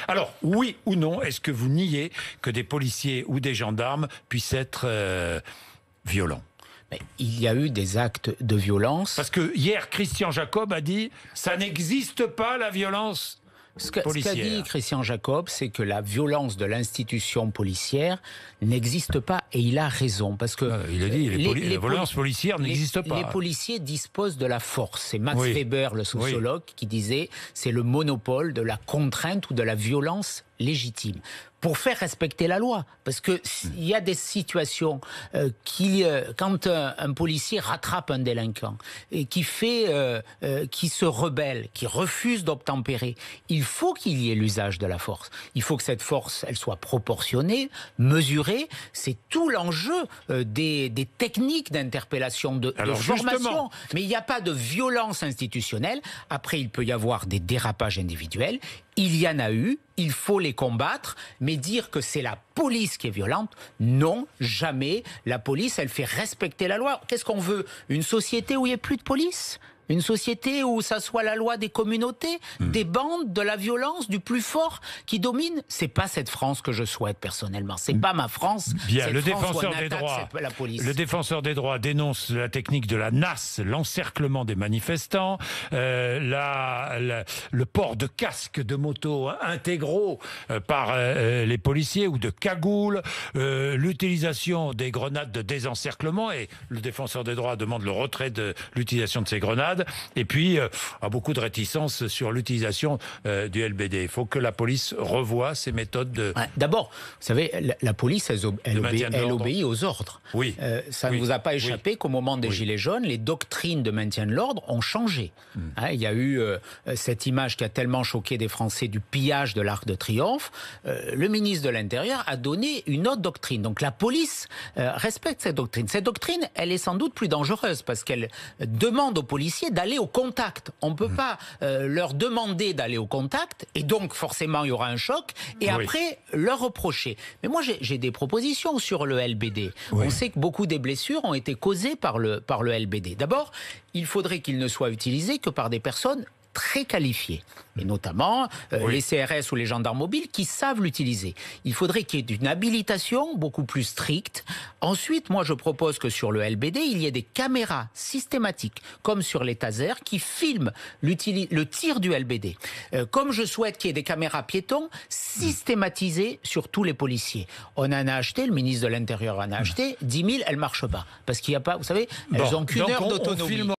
Alors, oui ou non, est-ce que vous niez que des policiers ou des gendarmes puissent être violents? Mais il y a eu des actes de violence. Parce que hier, Christian Jacob a dit « ça n'existe pas la violence ». Ce qu'a dit Christian Jacob, c'est que la violence de l'institution policière n'existe pas, et il a raison, parce que il a dit la violence policière n'existe pas. Les policiers disposent de la force. C'est Max Weber, le sociologue, qui disait c'est le monopole de la contrainte ou de la violence légitime pour faire respecter la loi, parce que il y a des situations quand un policier rattrape un délinquant et qui se rebelle, qui refuse d'obtempérer, il faut qu'il y ait l'usage de la force. Il faut que cette force, elle soit proportionnée, mesurée. C'est tout l'enjeu des techniques d'interpellation, de formation. Mais il n'y a pas de violence institutionnelle. Après, il peut y avoir des dérapages individuels. Il y en a eu, il faut les combattre, mais dire que c'est la police qui est violente, non, jamais. La police, elle fait respecter la loi. Qu'est-ce qu'on veut? Une société où il n'y ait plus de police? Une société où ça soit la loi des communautés, des bandes, de la violence, du plus fort qui domine? C'est pas cette France que je souhaite personnellement. C'est pas ma France. Bien, cette le France défenseur des droits, la police. Le défenseur des droits dénonce la technique de la NAS, l'encerclement des manifestants, le port de casques de moto intégraux par les policiers ou de cagoules, l'utilisation des grenades de désencerclement, et le défenseur des droits demande le retrait de l'utilisation de ces grenades. Et puis, a beaucoup de réticence sur l'utilisation du LBD. Il faut que la police revoie ses méthodes de... D'abord, vous savez, la police, elle obéit aux ordres. Oui. Ça ne vous a pas échappé qu'au moment des Gilets jaunes, les doctrines de maintien de l'ordre ont changé. Il y a eu cette image qui a tellement choqué des Français du pillage de l'Arc de Triomphe. Le ministre de l'Intérieur a donné une autre doctrine. Donc la police respecte cette doctrine. Cette doctrine, elle est sans doute plus dangereuse parce qu'elle demande aux policiers d'aller au contact. On ne peut pas leur demander d'aller au contact, et donc forcément il y aura un choc, et après leur reprocher. Mais moi j'ai des propositions sur le LBD. On sait que beaucoup des blessures ont été causées par le LBD. D'abord, il faudrait qu'il ne soit utilisé que par des personnes très qualifiés, et notamment les CRS ou les gendarmes mobiles qui savent l'utiliser. Il faudrait qu'il y ait une habilitation beaucoup plus stricte. Ensuite, moi je propose que sur le LBD, il y ait des caméras systématiques, comme sur les tasers, qui filment le tir du LBD. Comme je souhaite qu'il y ait des caméras piétons systématisées sur tous les policiers. On en a acheté, le ministre de l'Intérieur en a acheté, 10 000, elles ne marchent pas. Parce qu'il n'y a pas, vous savez, elles n'ont qu'une heure d'autonomie.